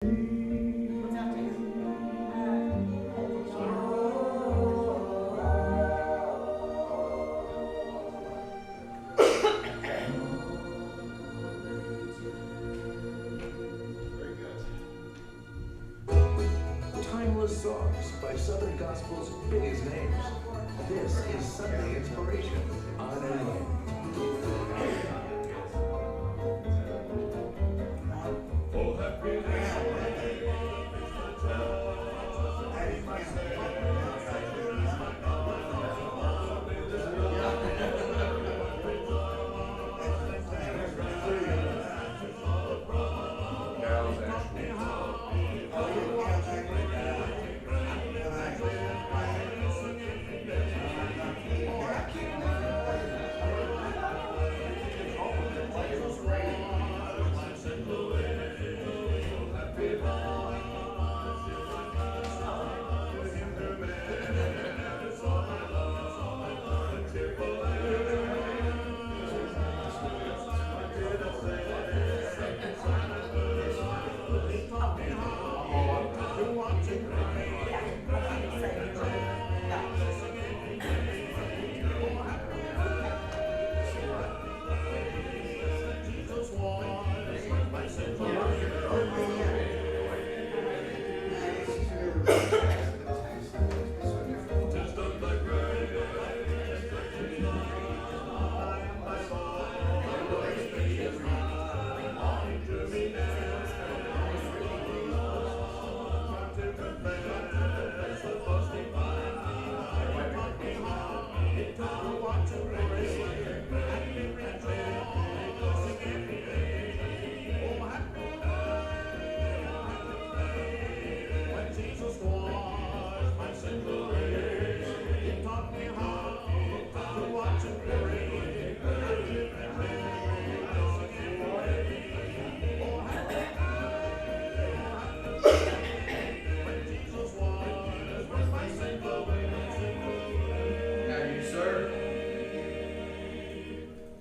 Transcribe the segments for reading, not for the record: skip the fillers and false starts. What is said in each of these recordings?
Timeless songs by Southern Gospel's biggest names. This is Sunday Inspiration on AM.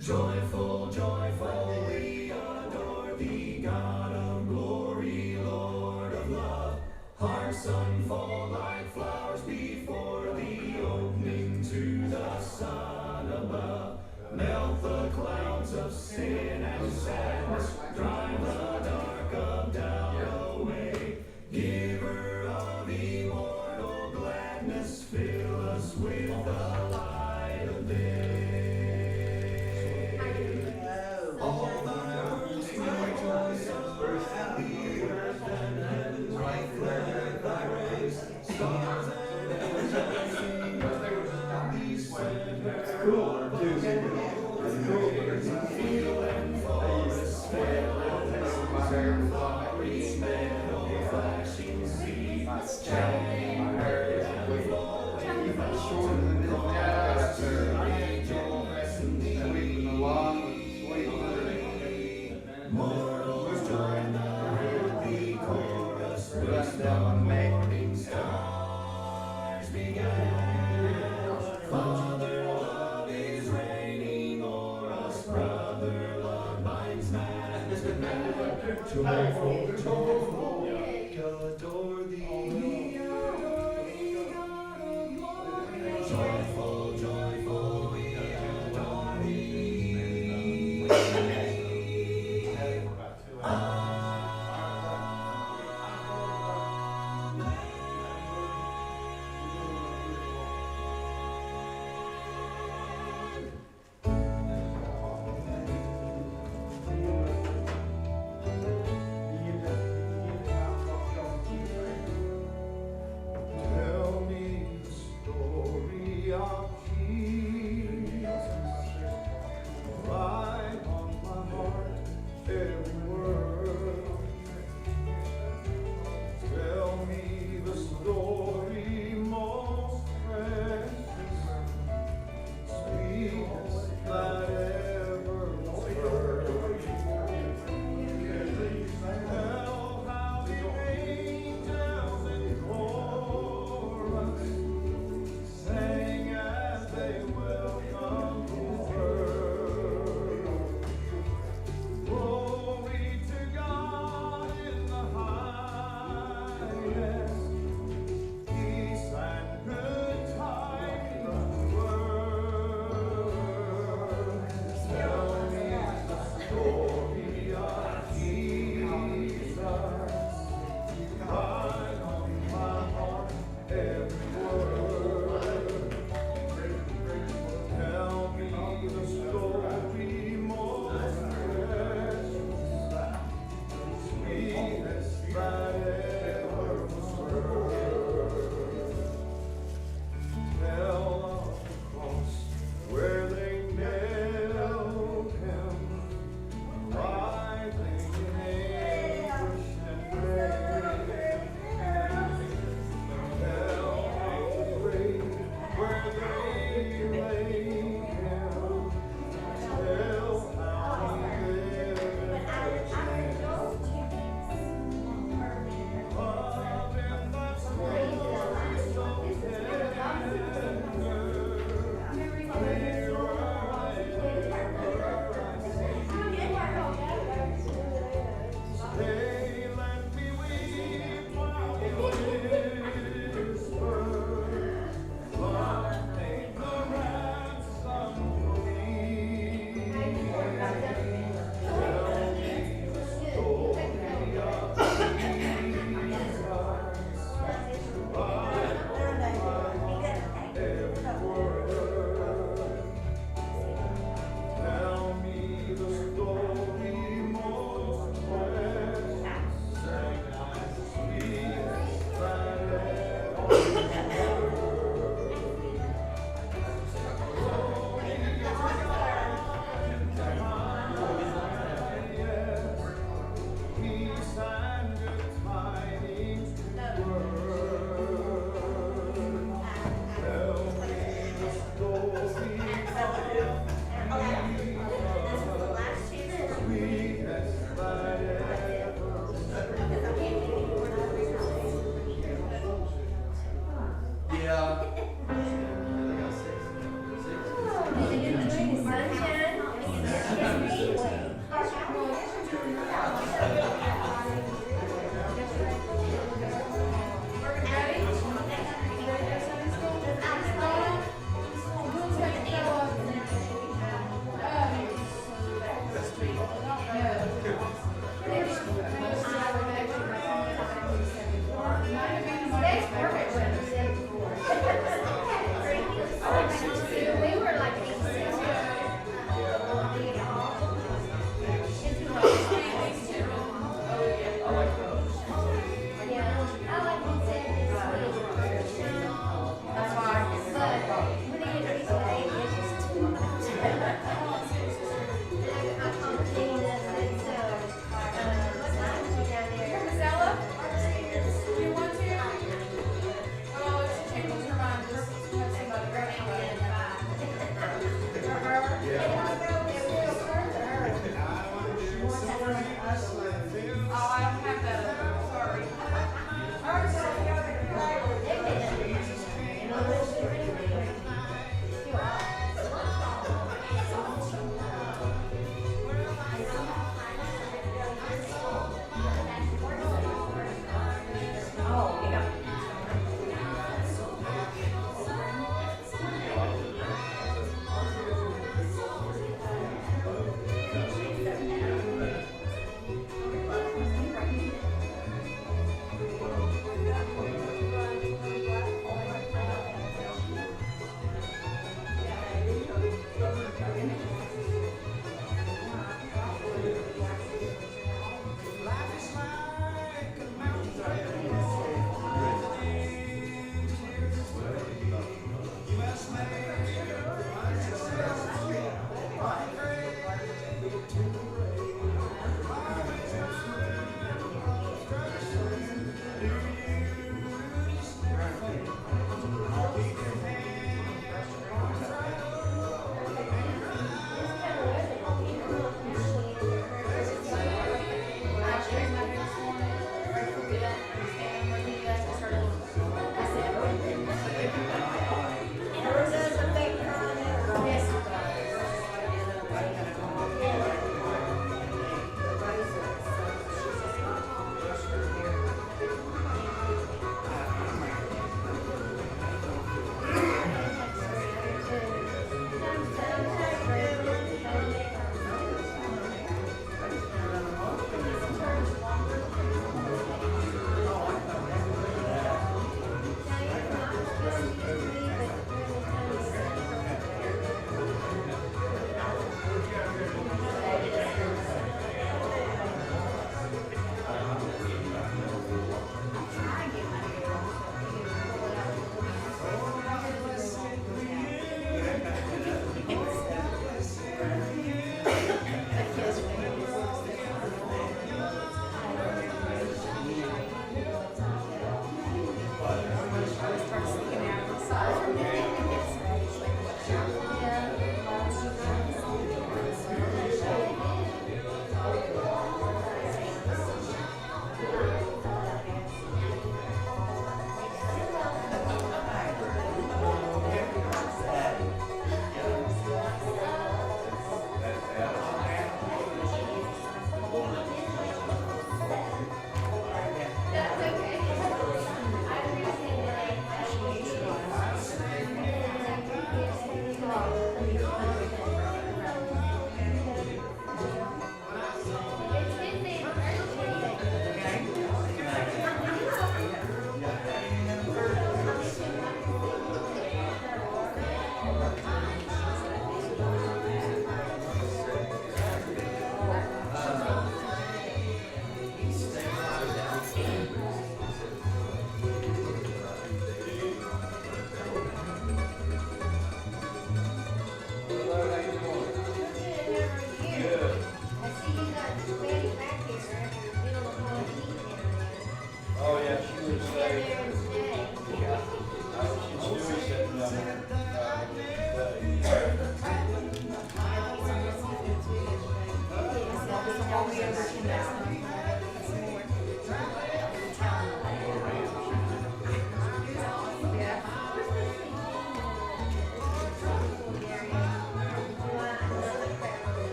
Joyful, joyful, we adore thee, God of glory, Lord of love. Hearts unfold like flowers before thee, opening to the sun above. Melt the clouds of sin and sadness, drive the dark of doubt away. Giver of immortal gladness, fill us with the light of day. Joyful, joyful, we adore thee, God of glory. Joyful, joyful, we adore thee. Amen.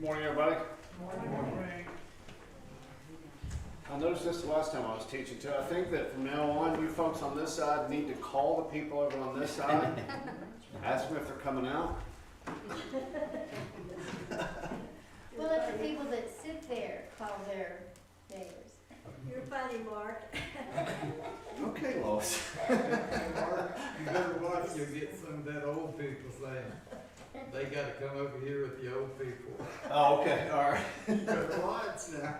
Morning, everybody. Morning. I noticed this the last time I was teaching too. I think that from now on, you folks on this side need to call the people over on this side, ask them if they're coming out. Well, let the people that sit there call their neighbors. You're funny, Mark. Okay, Lois. Mark, you better watch, you'll get some of that old people saying, they gotta come over here with the old people. Oh, okay, all right. You better watch now.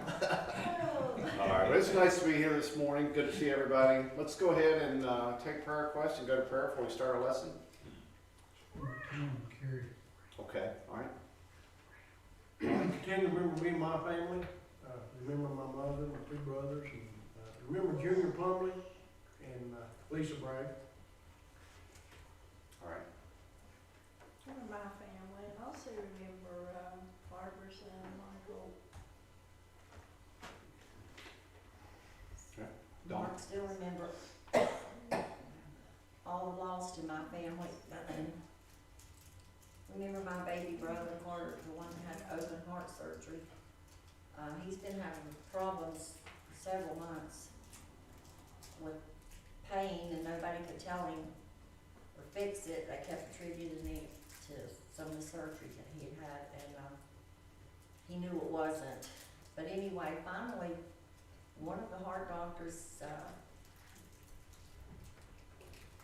All right, well, it's nice to be here this morning. Good to see everybody. Let's go ahead and take prayer requests and go to prayer before we start our lesson. Okay, all right. Can you remember me and my family? Remember my mother, my two brothers, and remember Junior Plumley and Lisa Bragg. All right. Remember my family, and also remember Barbara's son, Michael. Dawn. Mark, still remember all the lost in my family. Remember my baby brother Carter, the one that had open heart surgery. He's been having problems for several months with pain, and nobody could tell him or fix it. They kept attributing it to some of the surgery that he had had, and he knew it wasn't. But anyway, finally, one of the heart doctors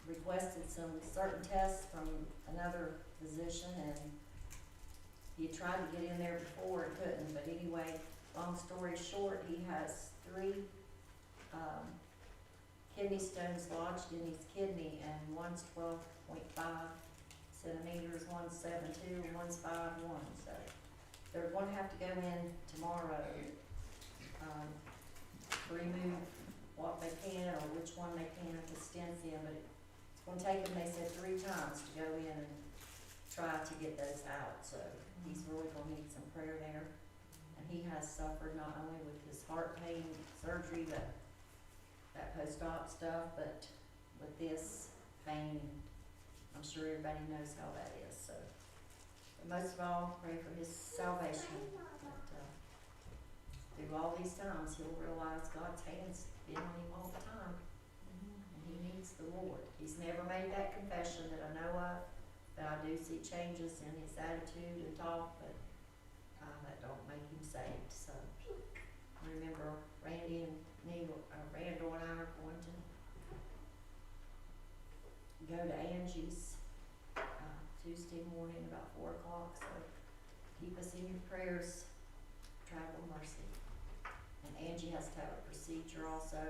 requested some certain tests from another physician, and he tried to get in there before and couldn't. But anyway, long story short, he has 3 kidney stones lodged in his kidney, and one's 12.5 centimeters, one's 7.2, and one's 5.1. So they're going to have to go in tomorrow to remove what they can or which one they can to stents in. But it's going to take them, they said, 3 times to go in and try to get those out. So he's really going to need some prayer there. And he has suffered not only with his heart pain surgery, that post-op stuff, but with this pain. I'm sure everybody knows how that is. So, but most of all, pray for his salvation. That, through all these times, he'll realize God's hand's been on him all the time, and he needs the Lord. He's never made that confession that I know of, but I do see changes in his attitude and talk, but that don't make him saved. So remember, Randy and Randall and I are going to go to Angie's Tuesday morning about 4 o'clock. So keep us in your prayers. Travel mercy. And Angie has to have a procedure also.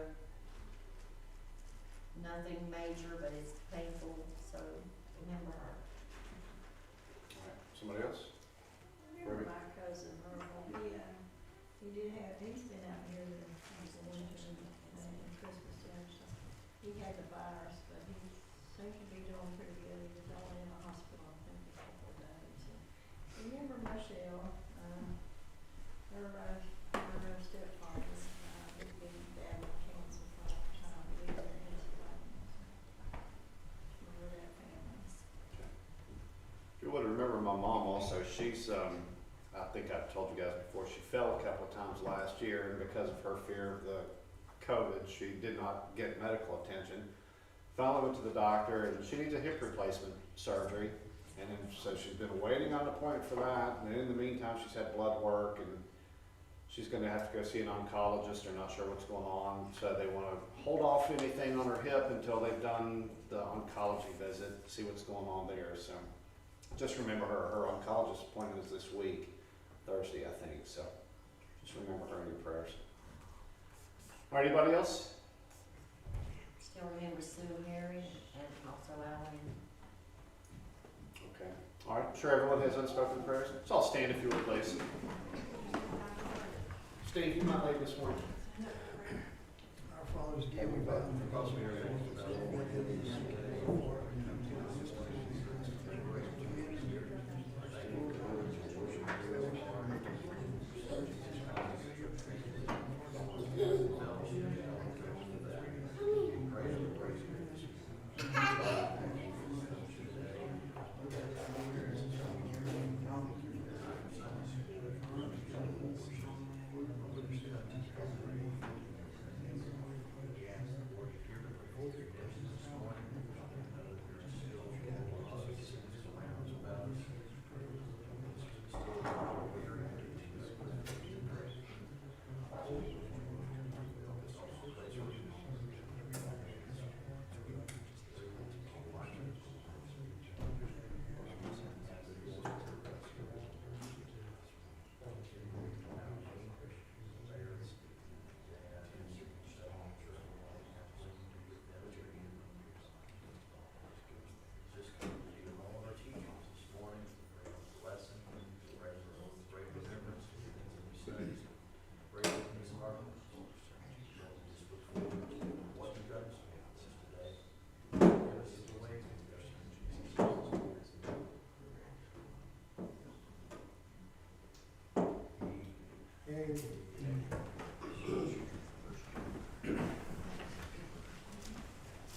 Nothing major, but it's painful. So remember her. All right. Somebody else? Remember my cousin Earl, he's been out here in Christmas time, so he had the virus, but he seems to be doing pretty good. He was only in the hospital, I think, a couple of days. And remember Michelle, her stepfather, had been bad with cancer for a long time. We were in his life. Remember that family. Okay. mom also, she's, I think I've told you guys before, she fell a couple of times last year, and because of her fear of the COVID, she did not get medical attention. Finally went to the doctor, and she needs a hip replacement surgery, and then, so she's been waiting on an appointment for that, and in the meantime, she's had blood work, and she's gonna have to go see an oncologist, they're not sure what's going on, so they wanna hold off anything on her hip until they've done the oncology visit, see what's going on there, so. Just remember her oncologist appointment is this week, Thursday, I think, so just remember her in your prayers. All right, anybody else? Still remember Sue and Mary and also Alan. Okay, all right, sure everyone has unspoken prayers? So I'll stand if you would, please. Steve, you might lead this one. Our fathers give you back.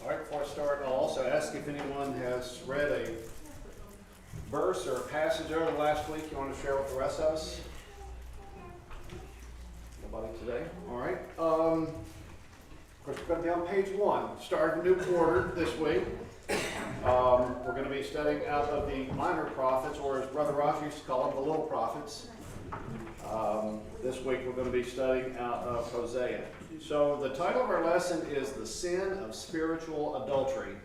All right, before I start, I'll also ask if anyone has read a verse or a passage over the last week you want to share with the rest of us. Nobody today? All right. Of course, we're going to be on page 1. Start a new quarter this week. We're going to be studying out of the minor prophets, or as Brother Roger used to call them, the little prophets. This week we're going to be studying out of Hosea. So the title of our lesson is The Sin of Spiritual Adultery.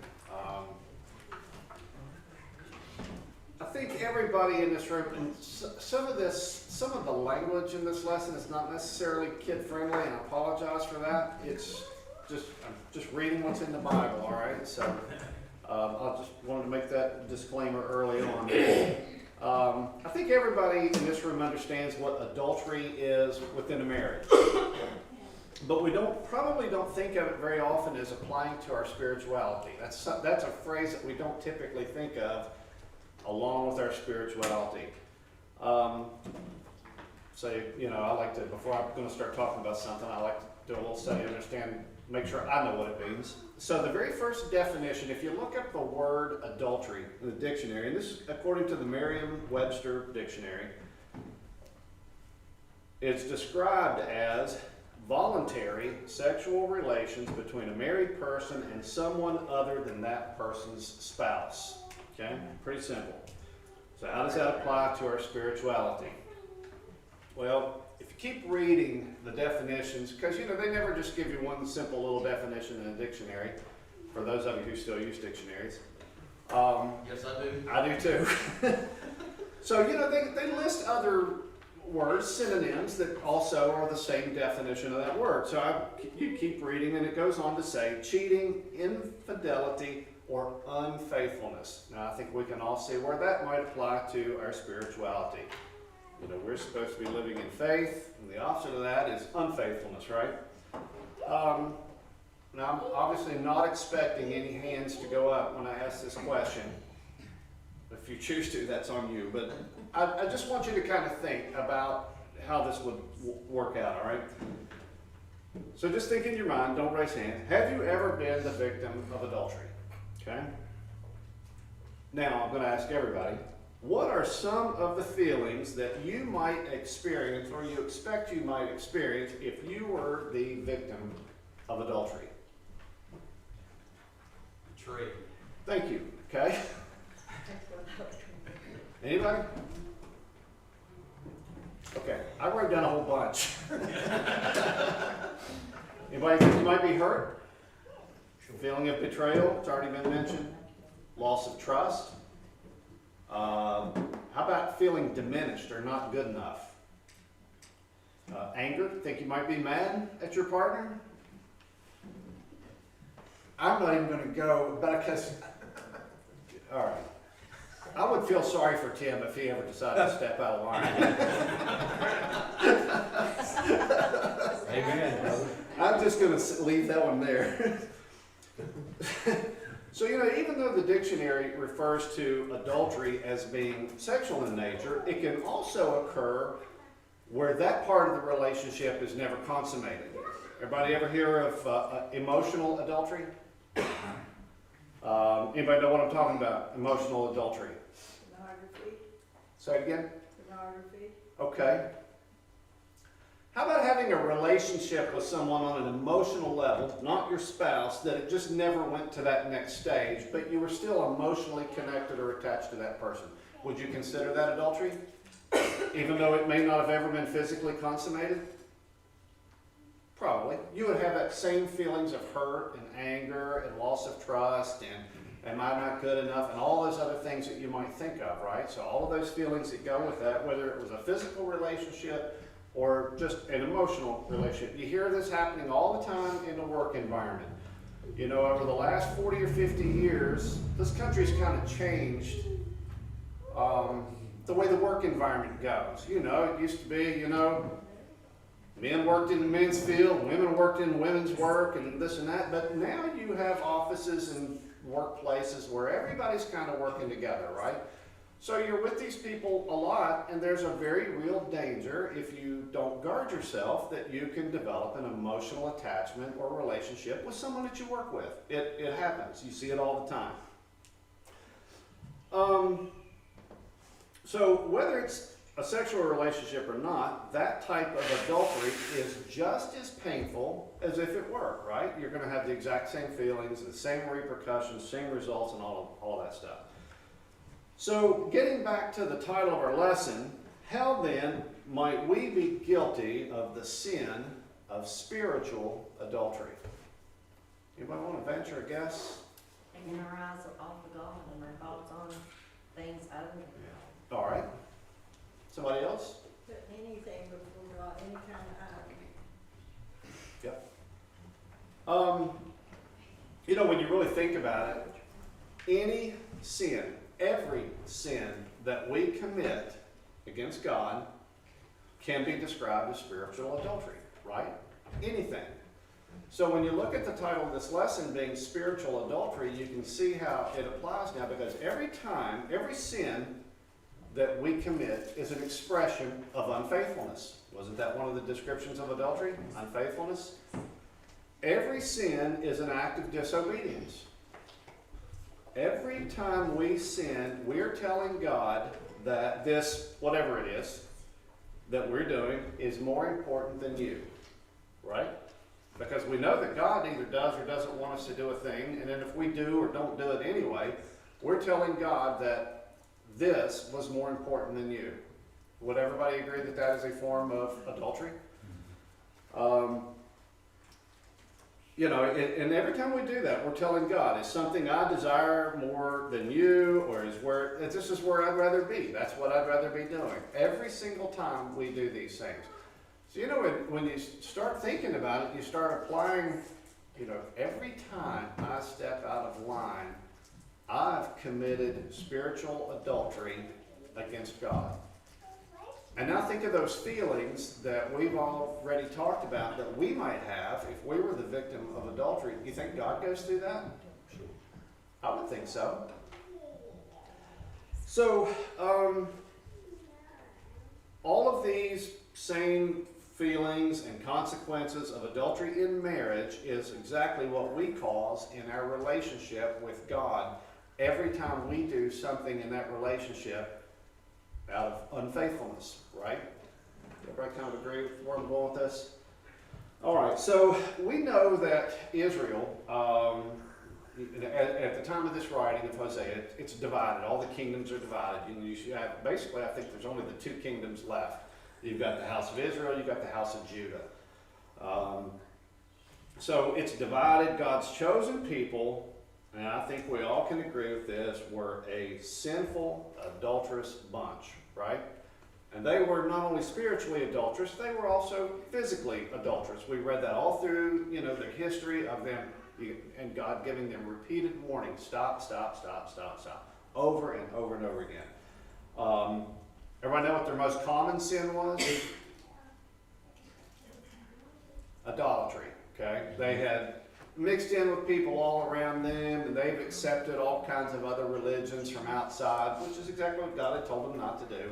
I think everybody in this room, and some of the language in this lesson is not necessarily kid-friendly, and I apologize for that. It's just, I'm just reading what's in the Bible, all right? So I just wanted to make that disclaimer early on. I think everybody in this room understands what adultery is within a marriage. But we probably don't think of it very often as applying to our spirituality. That's a phrase that we don't typically think of along with our spirituality. So, you know, I like to, before I'm going to start talking about something, I like to do a little study, understand, make sure I know what it means. So the very first definition, if you look up the word adultery in the dictionary, and this is according to the Merriam-Webster dictionary, it's described as voluntary sexual relations between a married person and someone other than that person's spouse. Okay? Pretty simple. So how does that apply to our spirituality? Well, if you keep reading the definitions, because you know they never just give you one simple little definition in a dictionary, for those of you who still use dictionaries. Yes, I do. I do too. So, you know, they list other words, synonyms, that also are the same definition of that word. So you keep reading, and it goes on to say cheating, infidelity, or unfaithfulness. Now, I think we can all see where that might apply to our spirituality. You know, we're supposed to be living in faith, and the opposite of that is unfaithfulness, right? Now, I'm obviously not expecting any hands to go up when I ask this question. If you choose to, that's on you. But I just want you to kind of think about how this would work out, all right? So just think in your mind, don't raise hands. Have you ever been the victim of adultery? Okay? Now, I'm going to ask everybody, what are some of the feelings that you might experience or you expect you might experience if you were the victim of adultery? Betrayed. Thank you. Okay. Anybody? Okay, I wrote down a whole bunch. Anybody think you might be hurt? Feeling of betrayal, it's already been mentioned. Loss of trust. How about feeling diminished or not good enough? Anger, think you might be mad at your partner? I'm not even gonna go, but because All right. I would feel sorry for Tim if he ever decided to step out of line. Amen, brother. I'm just going to leave that one there. So, even though the dictionary refers to adultery as being sexual in nature, it can also occur where that part of the relationship is never consummated. Everybody ever hear of emotional adultery? Anybody know what I'm talking about? Emotional adultery. Pornography, Say it again. pornography. Okay. How about having a relationship with someone on an emotional level, not your spouse, that it just never went to that next stage, but you were still emotionally connected or attached to that person? Would you consider that adultery? Even though it may not have ever been physically consummated? Probably. You would have that same feelings of hurt and anger and loss of trust and am I not good enough and all those other things that you might think of, right? So all of those feelings that go with that, whether it was a physical relationship or just an emotional relationship. You hear this happening all the time in the work environment. Over the last 40 or 50 years, this country's kind of changed the way the work environment goes. It used to be, men worked in the men's field, women worked in women's work, and this and that. But now you have offices and workplaces where everybody's kind of working together, right? So you're with these people a lot, and there's a very real danger if you don't guard yourself that you can develop an emotional attachment or relationship with someone that you work with. It happens. You see it all the time. So whether it's a sexual relationship or not, that type of adultery is just as painful as if it were, right? You're going to have the exact same feelings, the same repercussions, same results, and all that stuff. So getting back to the title of our lesson, how then might we be guilty of the sin of spiritual adultery? Anybody want to venture a guess? Taking our eyes off of God and our thoughts on things other than God. All right. Somebody else? Put anything before God, any kind of idol. Yep. When you really think about it, any sin, every sin that we commit against God can be described as spiritual adultery, right? Anything. So when you look at the title of this lesson being spiritual adultery, you can see how it applies now, because every sin that we commit is an expression of unfaithfulness. Wasn't that one of the descriptions of adultery? Unfaithfulness? Every sin is an act of disobedience. Every time we sin, we're telling God that this, whatever it is, that we're doing is more important than you, right? Because we know that God either does or doesn't want us to do a thing, and then if we do or don't do it anyway, we're telling God that this was more important than you. Would everybody agree that that is a form of adultery? And every time we do that, we're telling God, is something I desire more than you, or this is where I'd rather be. That's what I'd rather be doing. Every single time we do these things. So, when you start thinking about it, you start applying, every time I step out of line, I've committed spiritual adultery against God. And now think of those feelings that we've already talked about that we might have if we were the victim of adultery. You think God goes through that? I would think so. So, all of these same feelings and consequences of adultery in marriage is exactly what we cause in our relationship with God. Every time we do something in that relationship unfaithfulness, right? Everybody kind of agree with where I'm going with this? All right, so we know that Israel, at the time of this writing of Hosea, it's divided. All the kingdoms are divided. You should have, basically, I think there's only the two kingdoms left. You've got the house of Israel, you've got the house of Judah. So it's divided. God's chosen people, and I think we all can agree with this, were a sinful, adulterous bunch, right? And they were not only spiritually adulterous, they were also physically adulterous. We read that all through, the history of them, and God giving them repeated warnings. Stop, stop, stop, stop, stop. Over and over and over again. Everybody know what their most common sin was? Idolatry, okay? They had mixed in with people all around them, and they've accepted all kinds of other religions from outside, which is exactly what God had told them not to do.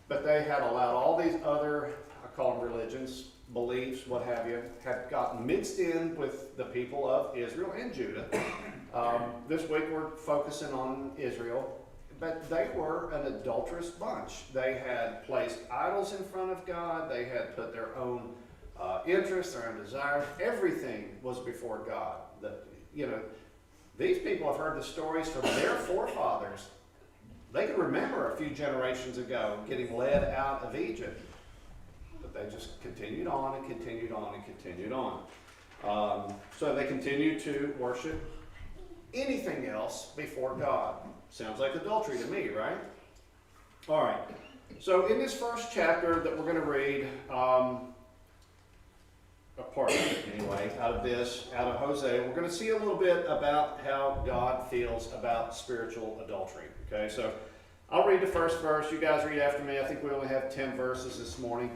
But they had allowed all these other, I call them religions, beliefs, what have you, had gotten mixed in with the people of Israel and Judah. This week we're focusing on Israel, but they were an adulterous bunch. They had placed idols in front of God. They had put their own interests, their own desires. Everything was before God. These people have heard the stories from their forefathers. They can remember a few generations ago getting led out of Egypt, but they just continued on and continued on and continued on. So they continued to worship anything else before God. Sounds like adultery to me, right? All right. So in this first chapter that we're going to read, a part of it anyway, out of Hosea, we're going to see a little bit about how God feels about spiritual adultery. Okay, so I'll read the first verse. You guys read after me. I think we only have 10 verses this morning.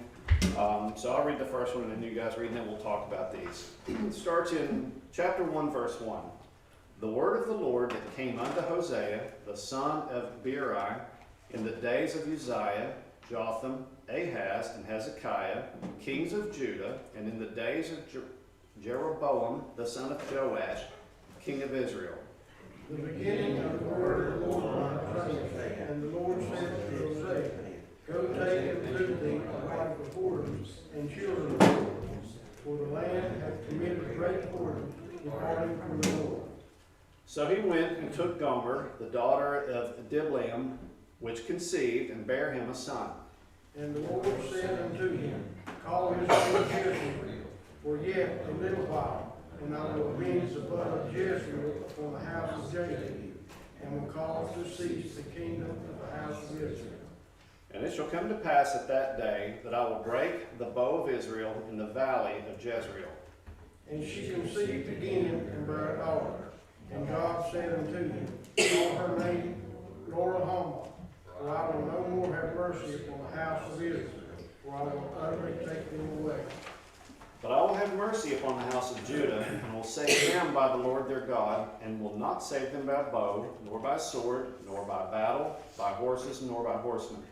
So I'll read the first one, and then you guys read, and then we'll talk about these. It starts in chapter 1, verse 1. The word of the Lord that came unto Hosea, the son of Beeri, in the days of Uzziah, Jotham, Ahaz, and Hezekiah, kings of Judah, and in the days of Jeroboam, the son of Joash, king of Israel. The beginning of the word of the Lord, and the Lord said to Hosea, Go take and do thee a wife of whoredoms and children of whoredoms, for the land hath committed great whoredom, departing from the Lord. So he went and took Gomer, the daughter of Diblaim, which conceived, and bare him a son. And the Lord said unto him, Call his name Jezreel, for yet a little while, and I will avenge the blood of Jezreel upon the house of Jacob, and will cause to cease the kingdom of the house of Israel. And it shall come to pass at that day that I will break the bow of Israel in the valley of Jezreel. And she conceived again and bare a daughter. And God said unto him, Call her name Loruhamah, for I will no more have mercy upon the house of Israel, for I will utterly take them away. But I will have mercy upon the house of Judah, and will save them by the Lord their God, and will not save them by bow, nor by sword, nor by battle, by horses, nor by horsemen.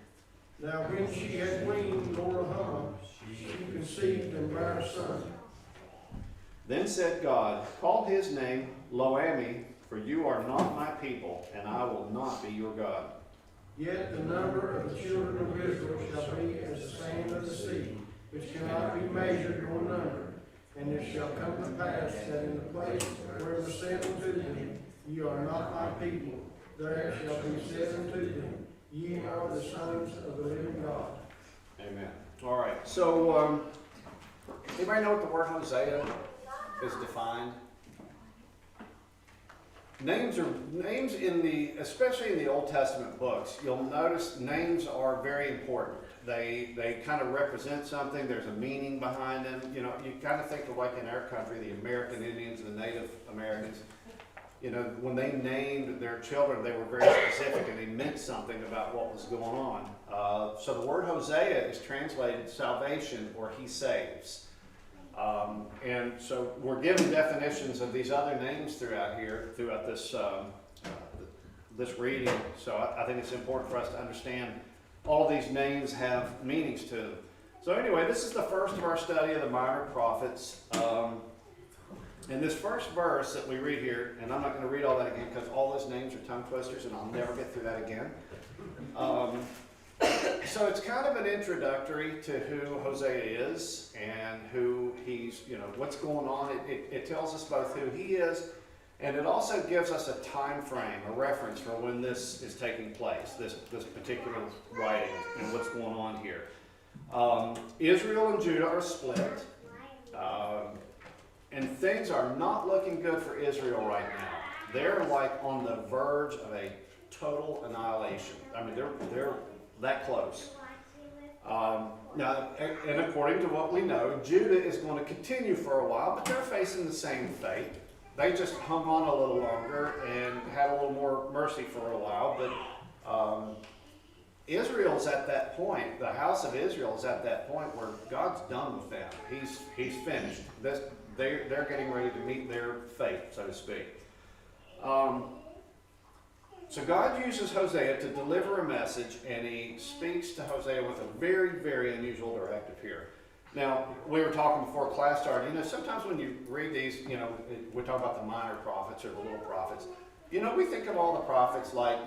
Now when she had weaned Loruhamah, she conceived and bare a son. Then said God, Call his name Lo-Ammi, for you are not my people, and I will not be your God. Yet the number of the children of Israel shall be as the sand of the sea, which cannot be measured nor numbered. And it shall come to pass that in the place where it was said unto them, Ye are not my people, there shall be said unto them, Ye are the sons of the living God. Amen. All right. So, anybody know what the word Hosea is defined? Names especially in the Old Testament books, you'll notice names are very important. They kind of represent something. There's a meaning behind them. You kind of think of like in our country, the American Indians and the Native Americans. When they named their children, they were very specific and they meant something about what was going on. So the word Hosea is translated salvation or he saves. And so we're given definitions of these other names throughout this this reading. So I think it's important for us to understand all these names have meanings to them. So anyway, this is the first of our study of the minor prophets. In this first verse that we read here, and I'm not going to read all that again because all those names are tongue twisters and I'll never get through that again. So it's kind of an introductory to who Hosea is and who he's, what's going on. It tells us both who he is, and it also gives us a time frame, a reference for when this is taking place, this particular writing and what's going on here. Israel and Judah are split, and things are not looking good for Israel right now. They're like on the verge of a total annihilation. I mean, they're that close. Now, and according to what we know, Judah is going to continue for a while, but they're facing the same fate. They just hung on a little longer and had a little more mercy for a while, but Israel's at that point, the house of Israel is at that point where God's done with them. He's finished. They're getting ready to meet their fate, so to speak. So God uses Hosea to deliver a message, and he speaks to Hosea with a very, very unusual directive here. Now, we were talking before class started, sometimes when you read these, we talk about the minor prophets or the little prophets. We think of all the prophets like,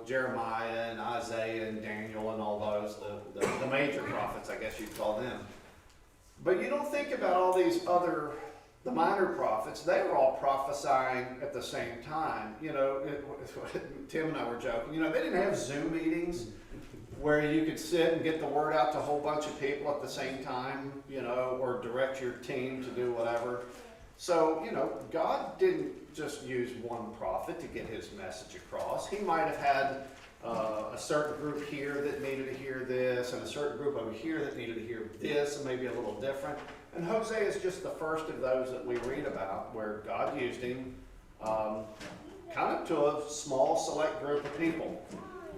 Jeremiah and Isaiah and Daniel and all those, the major prophets, I guess you'd call them. But you don't think about all these the minor prophets. They were all prophesying at the same time. Tim and I were joking. They didn't have Zoom meetings where you could sit and get the word out to a whole bunch of people at the same time, or direct your team to do whatever. So, God didn't just use one prophet to get his message across. He might have had a certain group here that needed to hear this, and a certain group over here that needed to hear this, and maybe a little different. And Hosea is just the first of those that we read about where God used him kind of to a small select group of people.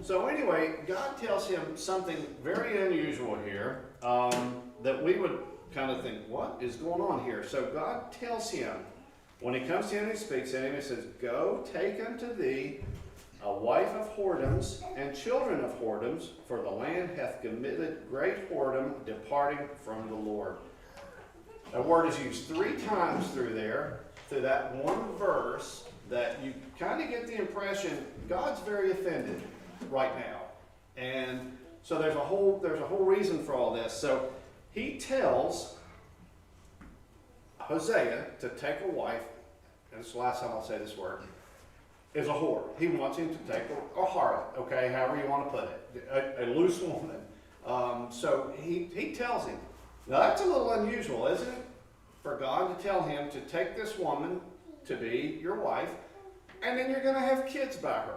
So anyway, God tells him something very unusual here that we would kind of think, what is going on here? So God tells him, when he comes to him and he speaks to him, he says, "Go, take unto thee a wife of whoredoms and children of whoredoms, for the land hath committed great whoredom, departing from the Lord." That word is used 3 times through that one verse, that you kind of get the impression God's very offended right now. And so there's a whole reason for all this. So he tells Hosea to take a wife, and this is the last time I'll say this word, is a whore. He wants him to take a harlot, okay, however you want to put it, a loose woman. So he tells him. Now that's a little unusual, isn't it? For God to tell him to take this woman to be your wife, and then you're going to have kids by her.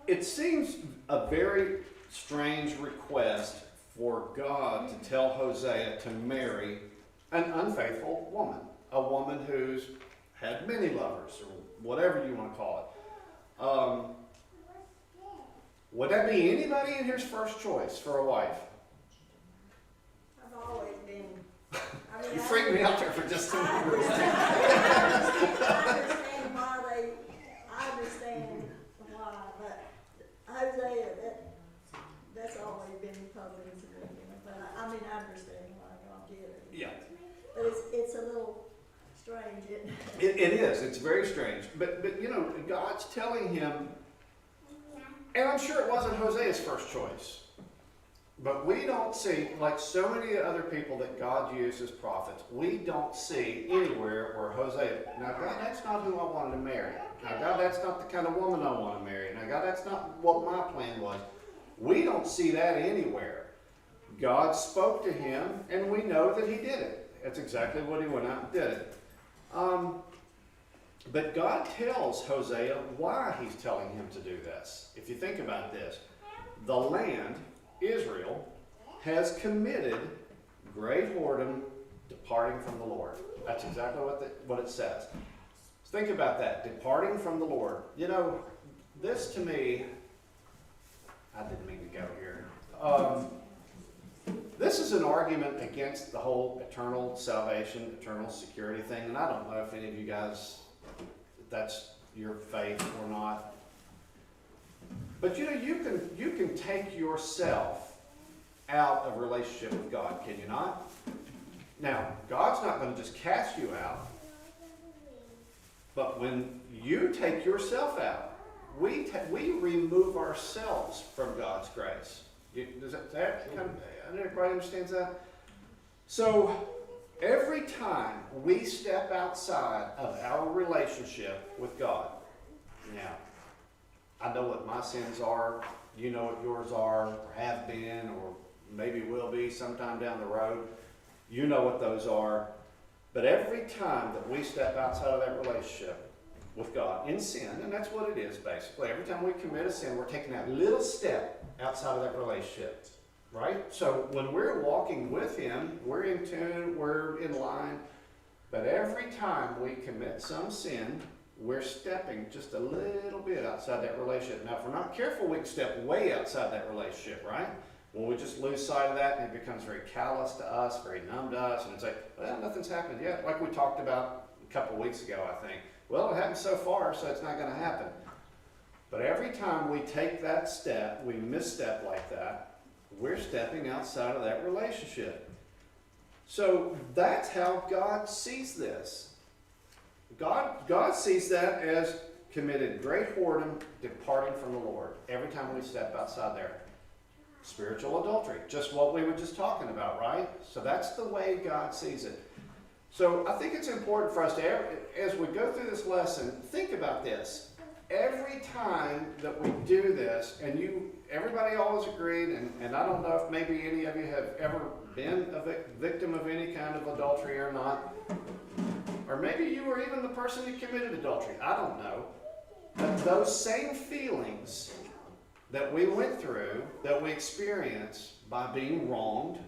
It seems a very strange request for God to tell Hosea to marry an unfaithful woman, a woman who's had many lovers, or whatever you want to call it. Would that be anybody in here's first choice for a wife? I've always been, You freaked me out there for just a I minute. understand why, but Hosea, that's always been puzzling to me, but I understand why God did it. Yeah. But it's a little strange, isn't it? It is. It's very strange. But God's telling him, and I'm sure it wasn't Hosea's first choice, but we don't see, like so many other people that God used as prophets, we don't see anywhere where Hosea, now God, that's not who I wanted to marry. Now God, that's not the kind of woman I want to marry. Now God, that's not what my plan was. We don't see that anywhere. God spoke to him, and we know that he did it. That's exactly what he went out and did it. But God tells Hosea why he's telling him to do this. If you think about this, the land, Israel, has committed great whoredom, departing from the Lord. That's exactly what it says. Think about that, departing from the Lord. This to me, I didn't mean to go here. This is an argument against the whole eternal salvation, eternal security thing, and I don't know if any of you guys, if that's your faith or not. But you can take yourself out of relationship with God, can you not? Now, God's not going to just cast you out, but when you take yourself out, we remove ourselves from God's grace. Does that kind of, everybody understands that? So every time we step outside of our relationship with God, now, I know what my sins are, you know what yours are, or have been, or maybe will be sometime down the road. You know what those are. But every time that we step outside of that relationship with God in sin, and that's what it is basically, every time we commit a sin, we're taking that little step outside of that relationship, right? So when we're walking with Him, we're in tune, we're in line, but every time we commit some sin, we're stepping just a little bit outside that relationship. Now, if we're not careful, we can step way outside that relationship, right? When we just lose sight of that, and it becomes very callous to us, very numb to us, and it's like, well, nothing's happened yet. Like we talked about a couple weeks ago, I think. Well, it happened so far, so it's not going to happen. But every time we take that step, we misstep like that, we're stepping outside of that relationship. So that's how God sees this. God sees that as committed great whoredom, departing from the Lord. Every time we step outside there. Spiritual adultery, just what we were just talking about, right? So that's the way God sees it. So I think it's important for us to, as we go through this lesson, think about this. Every time that we do this, and everybody always agreed, and I don't know if maybe any of you have ever been a victim of any kind of adultery or not, or maybe you were even the person who committed adultery. I don't know. But those same feelings that we went through, that we experienced by being wronged,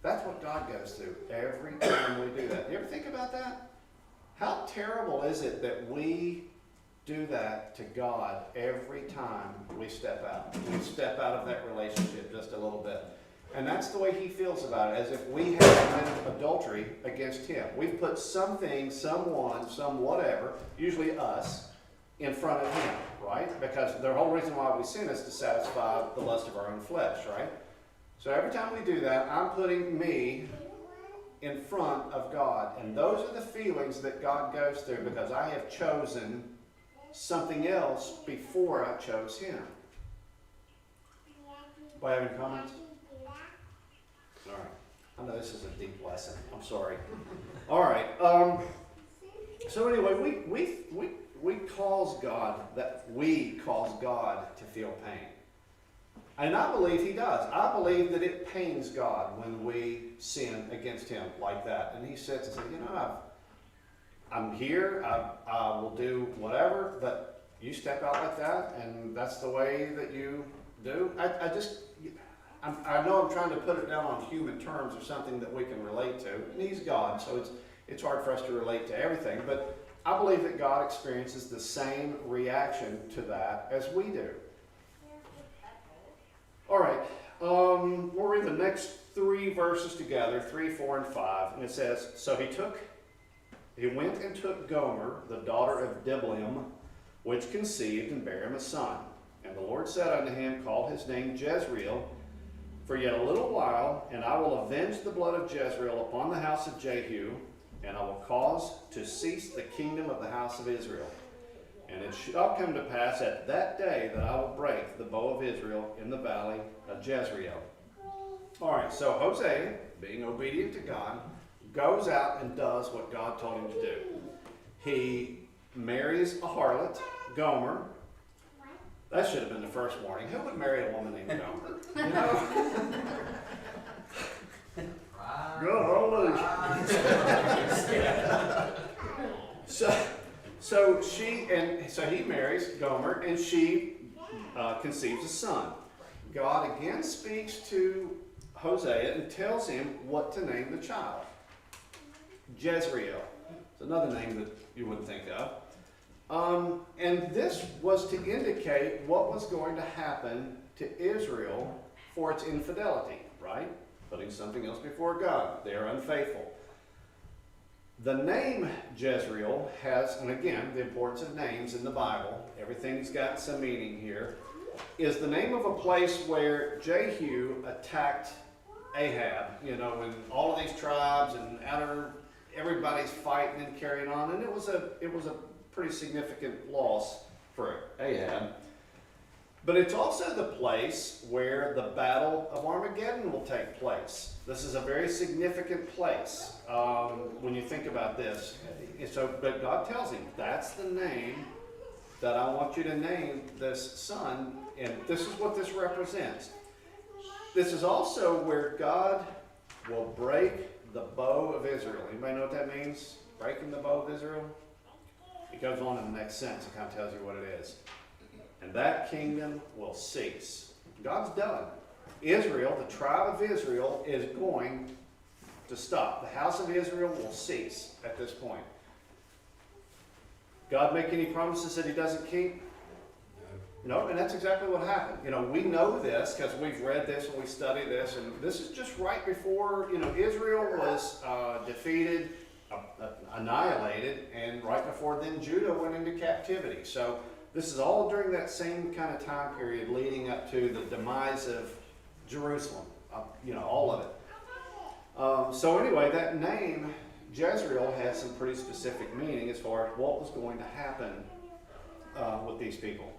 that's what God goes through every time we do that. You ever think about that? How terrible is it that we do that to God every time we step out? We step out of that relationship just a little bit. And that's the way He feels about it, as if we have committed adultery against Him. We've put something, someone, some whatever, usually us, in front of Him, right? Because the whole reason why we sin is to satisfy the lust of our own flesh, right? So every time we do that, I'm putting me in front of God. And those are the feelings that God goes through because I have chosen something else before I chose Him. Anybody have any comments? All right. I know this is a deep lesson. I'm sorry. All right. So anyway, we cause God to feel pain. And I believe He does. I believe that it pains God when we sin against Him like that. And He sits and says, I'm here, I will do whatever, but you step out like that, and that's the way that you do. I know I'm trying to put it down on human terms or something that we can relate to. And He's God, so it's hard for us to relate to everything. But I believe that God experiences the same reaction to that as we do. All right, we'll read the next 3 verses together, 3, 4, and 5. And it says, So he went and took Gomer, the daughter of Diblaim, which conceived and bare him a son. And the Lord said unto him, Call his name Jezreel, for yet a little while, and I will avenge the blood of Jezreel upon the house of Jehu, and I will cause to cease the kingdom of the house of Israel. And it shall come to pass at that day that I will break the bow of Israel in the valley of Jezreel. All right, so Hosea, being obedient to God, goes out and does what God told him to do. He marries a harlot, Gomer. That should have been the first warning. Who would marry a woman named Gomer? You know? So he marries Gomer, and she conceives a son. God again speaks to Hosea and tells him what to name the child. Jezreel. It's another name that you wouldn't think of. And this was to indicate what was going to happen to Israel for its infidelity, right? Putting something else before God. They are unfaithful. The name Jezreel has, and again, the importance of names in the Bible, everything's got some meaning here, is the name of a place where Jehu attacked Ahab, when all of these tribes and everybody's fighting and carrying on, and it was a pretty significant loss for Ahab. But it's also the place where the Battle of Armageddon will take place. This is a very significant place when you think about this. So, but God tells him, that's the name that I want you to name this son, and this is what this represents. This is also where God will break the bow of Israel. Anybody know what that means? Breaking the bow of Israel? It goes on in the next sentence. It kind of tells you what it is. And that kingdom will cease. God's done. Israel, the tribe of Israel, is going to stop. The house of Israel will cease at this point. God make any promises that he doesn't keep? No, and that's exactly what happened. You know, we know this because we've read this and we study this, and this is just right before, you know, Israel was defeated, annihilated, and right before then Judah went into captivity. So this is all during that same kind of time period leading up to the demise of Jerusalem, you know, all of it. So anyway, that name, Jezreel, has some pretty specific meaning as far as what was going to happen with these people.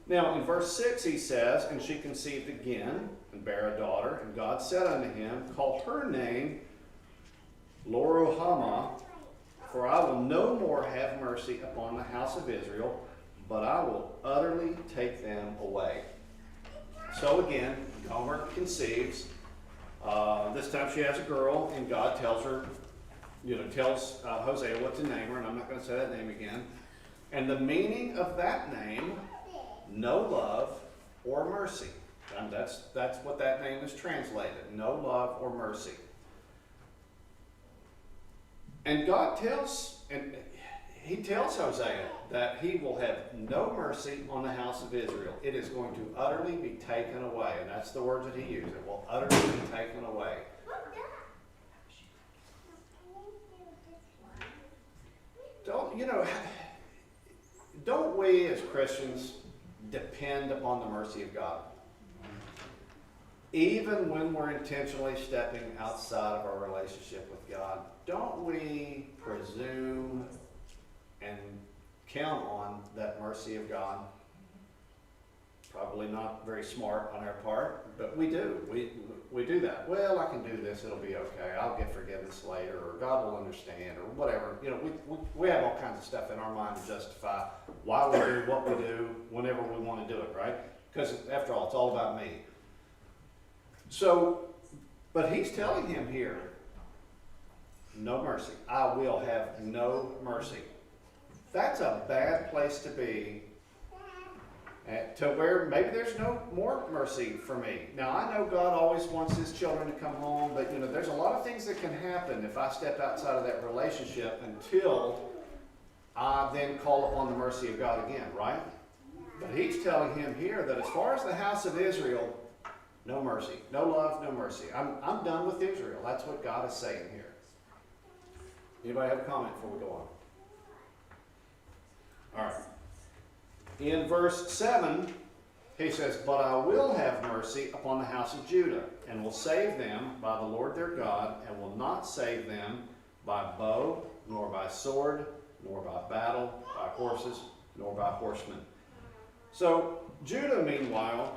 Now, in verse 6 he says, and she conceived again and bare a daughter, and God said unto him, call her name Loruhamah, for I will no more have mercy upon the house of Israel, but I will utterly take them away. So again, Gomer conceives. This time she has a girl, and God tells her, tells Hosea what to name her, and I'm not going to say that name again. And the meaning of that name, no love or mercy. And that's what that name is translated, no love or mercy. And God tells Hosea that he will have no mercy on the house of Israel. It is going to utterly be taken away. And that's the words that he used. It will utterly be taken away. Don't we as Christians depend upon the mercy of God? Even when we're intentionally stepping outside of our relationship with God, don't we presume and count on that mercy of God? Probably not very smart on our part, but we do. We do that. Well, I can do this, it'll be okay. I'll get forgiveness later, or God will understand, or whatever. We have all kinds of stuff in our mind to justify why we do what we do whenever we want to do it, right? Because after all, it's all about me. So, but he's telling him here, no mercy. I will have no mercy. That's a bad place to be, to where maybe there's no more mercy for me. Now, I know God always wants his children to come home, but there's a lot of things that can happen if I step outside of that relationship until I then call upon the mercy of God again, right? But he's telling him here that as far as the house of Israel, no mercy, no love, no mercy. I'm done with Israel. That's what God is saying here. Anybody have a comment before we go on? All right. In verse 7, he says, but I will have mercy upon the house of Judah, and will save them by the Lord their God, and will not save them by bow, nor by sword, nor by battle, by horses, nor by horsemen. So Judah, meanwhile,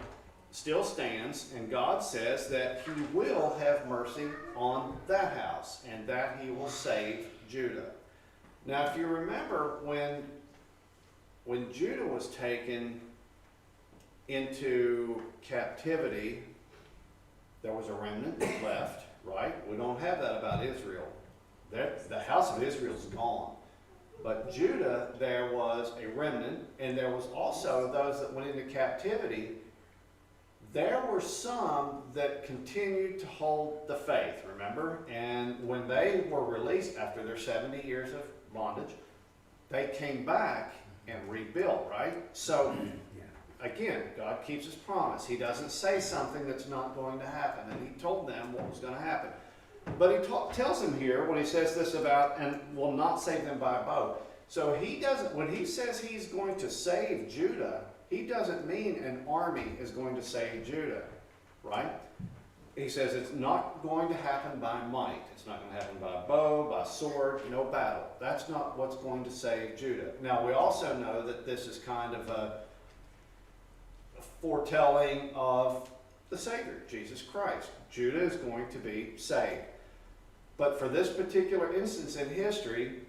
still stands, and God says that he will have mercy on that house, and that he will save Judah. Now, if you remember, when Judah was taken into captivity, there was a remnant left, right? We don't have that about Israel. The house of Israel is gone. But Judah, there was a remnant, and there was also those that went into captivity. There were some that continued to hold the faith, remember? And when they were released after their 70 years of bondage, they came back and rebuilt, right? So, again, God keeps his promise. He doesn't say something that's not going to happen. And he told them what was going to happen. But he tells them here, when he says this about, and will not save them by a bow. So he doesn't, when he says he's going to save Judah, he doesn't mean an army is going to save Judah, right? he says it's not going to happen by might. It's not going to happen by bow, by sword, no battle. That's not what's going to save Judah. Now, we also know that this is kind of a foretelling of the Savior, Jesus Christ. Judah is going to be saved. But for this particular instance in history,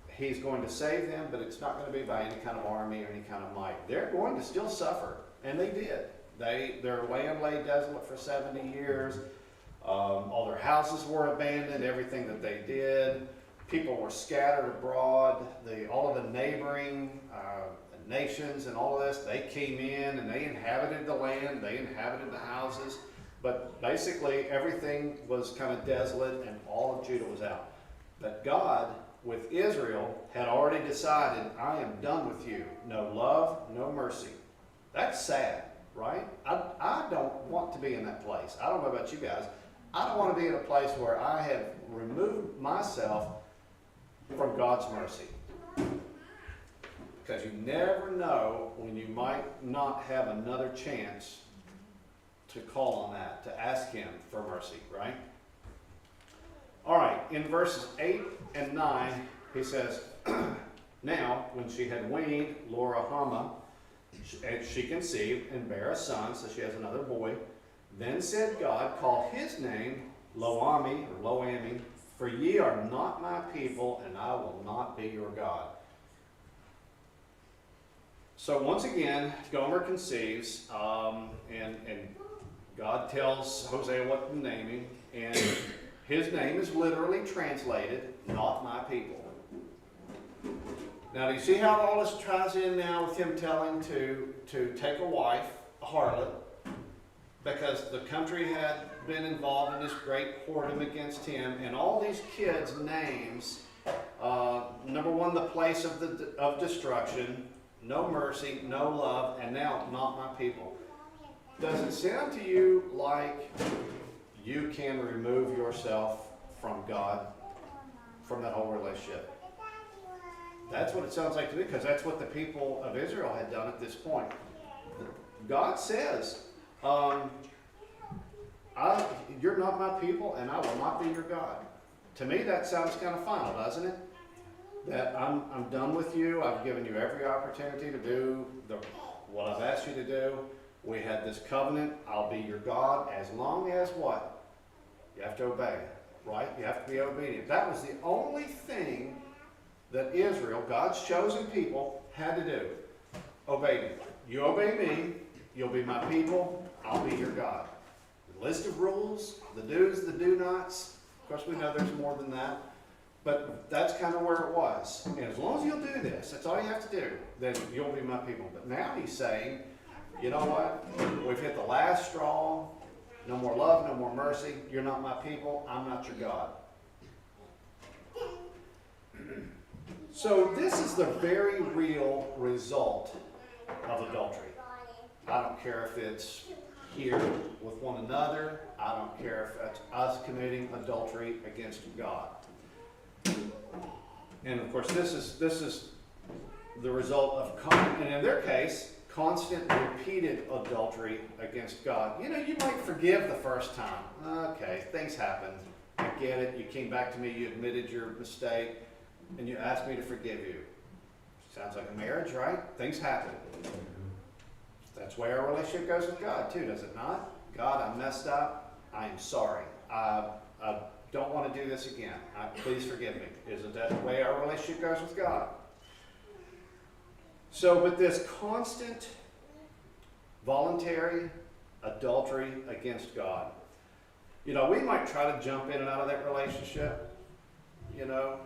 he's going to save them, but it's not going to be by any kind of army or any kind of might. They're going to still suffer, and they did. Their land lay desolate for 70 years. All their houses were abandoned, everything that they did. People were scattered abroad. All of the neighboring nations and all of this, they came in and they inhabited the land, they inhabited the houses. But basically, everything was kind of desolate and all of Judah was out. But God, with Israel, had already decided, I am done with you. No love, no mercy. That's sad, right? I don't want to be in that place. I don't know about you guys. I don't want to be in a place where I have removed myself from God's mercy. Because you never know when you might not have another chance to call on that, to ask him for mercy, right? All right, in verses 8 and 9, he says, now, when she had weaned Lo-ruhamah, she conceived and bare a son, so she has another boy. Then said God, call his name Lo-ammi, or Lo-ammi, for ye are not my people, and I will not be your God. So once again, Gomer conceives, and God tells Hosea what to name him, and his name is literally translated, not my people. Now, do you see how all this ties in now with him telling to take a wife, a harlot, because the country had been involved in this great whoredom against him, and all these kids' names, number one, the place of destruction, no mercy, no love, and now not my people. Does it sound to you like you can remove yourself from God, from that whole relationship? That's what it sounds like to me, because that's what the people of Israel had done at this point. God says, you're not my people, and I will not be your God. To me, that sounds kind of final, doesn't it? That I'm done with you. I've given you every opportunity to do what I've asked you to do. We had this covenant. I'll be your God as long as what? You have to obey, right? You have to be obedient. That was the only thing that Israel, God's chosen people, had to do. Obey me. You obey me, you'll be my people, I'll be your God. The list of rules, the do's, the do-nots, of course we know there's more than that, but that's kind of where it was. And as long as you'll do this, that's all you have to do, then you'll be my people. But now he's saying, you know what? We've hit the last straw. No more love, no more mercy. You're not my people. I'm not your God. So this is the very real result of adultery. I don't care if it's here with one another. I don't care if it's us committing adultery against God. And of course, this is the result of, and in their case, constant, repeated adultery against God. You know, you might forgive the first time. Okay, things happen. I get it. You came back to me, you admitted your mistake, and you asked me to forgive you. Sounds like a marriage, right? Things happen. That's the way our relationship goes with God, too, does it not? God, I messed up. I am sorry. I don't want to do this again. Please forgive me. Isn't that the way our relationship goes with God? So, but this constant voluntary adultery against God, you know, we might try to jump in and out of that relationship, you know,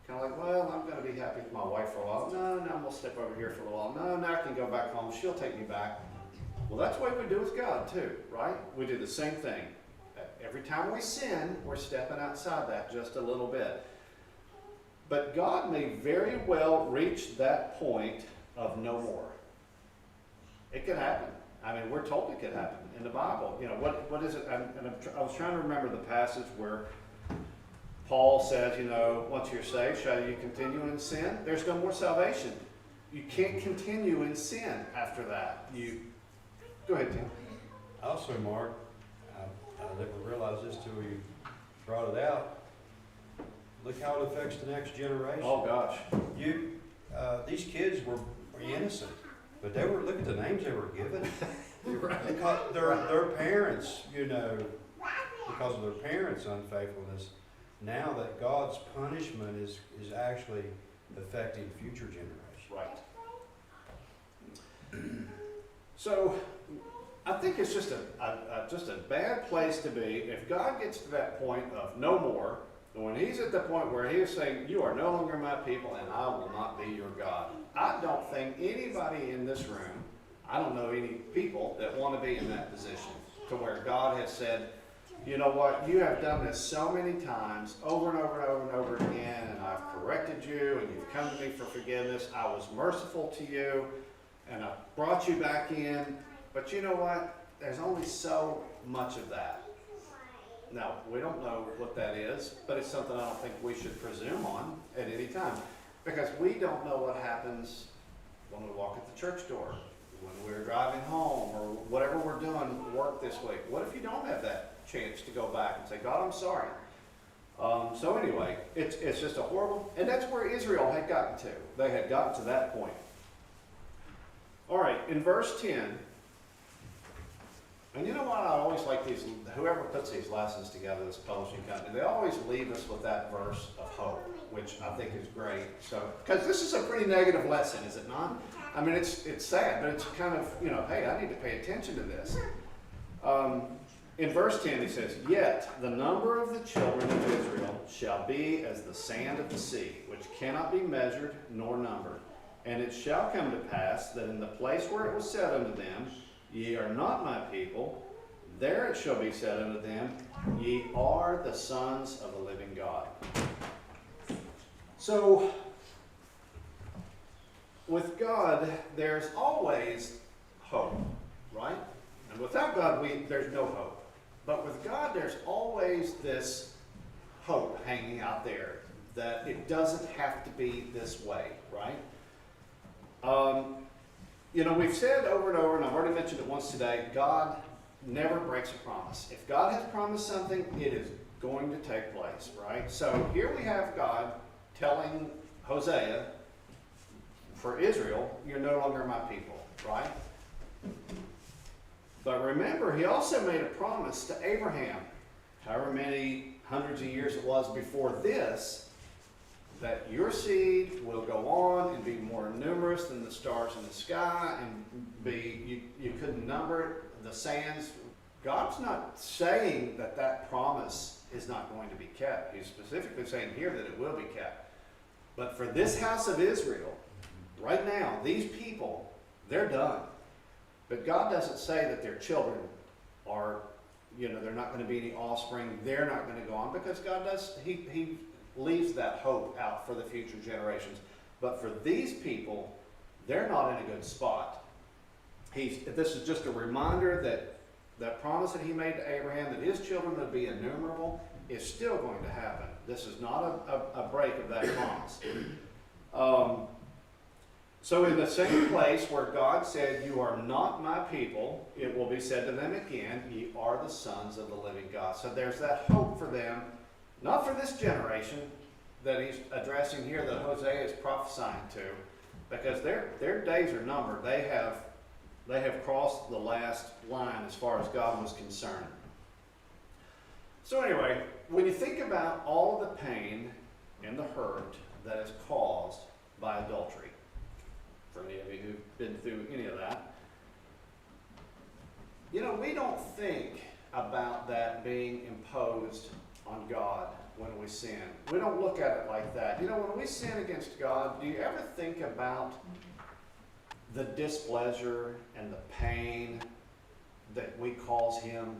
kind of like, well, I'm going to be happy with my wife for a while. No, I'm going to step over here for a while. No, I can go back home. She'll take me back. Well, that's what we do with God too, right? We do the same thing. Every time we sin, we're stepping outside that just a little bit. But God may very well reach that point of no more. It could happen. I mean, we're told it could happen in the Bible. You know, what is it? I was trying to remember the passage where Paul says, you know, once you're saved, shall you continue in sin? There's no more salvation. You can't continue in sin after that. Go ahead, Tim. Also, Mark, I never realized this till we brought it out. Look how it affects the next generation. Oh, gosh. These kids were innocent, but look at the names they were given. Because their parents, because of their parents' unfaithfulness, now that God's punishment is actually affecting future generations. Right. So, I think it's just a bad place to be if God gets to that point of no more, and when He's at the point where He is saying, you are no longer my people and I will not be your God. I don't think anybody in this room, I don't know any people that want to be in that position to where God has said, you know what, you have done this so many times, over and over and over and over again, and I've corrected you, and you've come to me for forgiveness. I was merciful to you, and I brought you back in, but you know what? There's only so much of that. Now, we don't know what that is, but it's something I don't think we should presume on at any time, because we don't know what happens when we walk at the church door, when we're driving home, or whatever we're doing work this week. What if you don't have that chance to go back and say, God, I'm sorry? So anyway, it's just a horrible, and that's where Israel had gotten to. They had gotten to that point. All right, in verse 10, and you know what, I always like these, whoever puts these lessons together, this publishing company, they always leave us with that verse of hope, which I think is great. So, because this is a pretty negative lesson, is it not? I mean, it's sad, but it's kind of, hey, I need to pay attention to this. In verse 10, he says, yet the number of the children of Israel shall be as the sand of the sea, which cannot be measured nor numbered. And it shall come to pass that in the place where it was said unto them, ye are not my people, there it shall be said unto them, ye are the sons of the living God. So, with God, there's always hope, right? And without God, there's no hope. But with God, there's always this hope hanging out there that it doesn't have to be this way, right? We've said over and over, and I've already mentioned it once today, God never breaks a promise. If God has promised something, it is going to take place, right? So here we have God telling Hosea, for Israel, you're no longer my people, right? But remember, he also made a promise to Abraham, however many hundreds of years it was before this, that your seed will go on and be more numerous than the stars in the sky, and you couldn't number it, the sands. God's not saying that promise is not going to be kept. He's specifically saying here that it will be kept. But for this house of Israel, right now, these people, they're done. But God doesn't say that their children are, they're not going to be any offspring, they're not going to go on, because God does, He leaves that hope out for the future generations. But for these people, they're not in a good spot. This is just a reminder that promise that He made to Abraham, that his children would be innumerable, is still going to happen. This is not a break of that promise. So in the same place where God said, you are not my people, it will be said to them again, ye are the sons of the living God. So there's that hope for them, not for this generation that he's addressing here, that Hosea is prophesying to, because their days are numbered. They have crossed the last line as far as God was concerned. So anyway, when you think about all of the pain and the hurt that is caused by adultery, for any of you who've been through any of that, we don't think about that being imposed on God when we sin. We don't look at it like that. When we sin against God, do you ever think about the displeasure and the pain that we cause Him?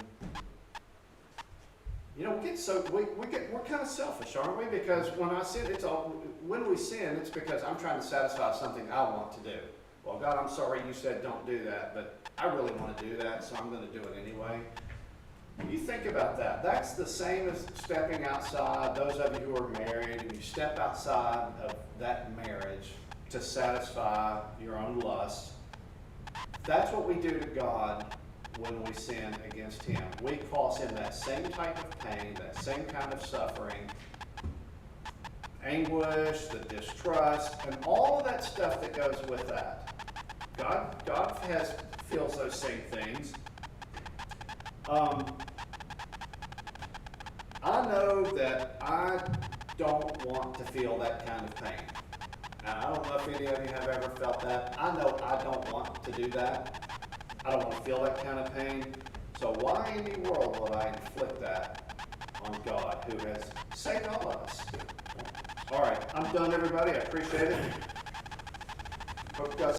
We're kind of selfish, aren't we? Because when we sin, it's because I'm trying to satisfy something I want to do. Well, God, I'm sorry you said don't do that, but I really want to do that, so I'm going to do it anyway. You think about that. That's the same as stepping outside, those of you who are married, and you step outside of that marriage to satisfy your own lust. That's what we do to God when we sin against him. We cause him that same type of pain, that same kind of suffering, anguish, the distrust, and all of that stuff that goes with that. God feels those same things. I know that I don't want to feel that kind of pain. Now, I don't know if any of you have ever felt that. I know I don't want to do that. I don't want to feel that kind of pain. So why in the world would I inflict that on God, who has saved all of us? All right, I'm done, everybody. I appreciate it. Hope you guys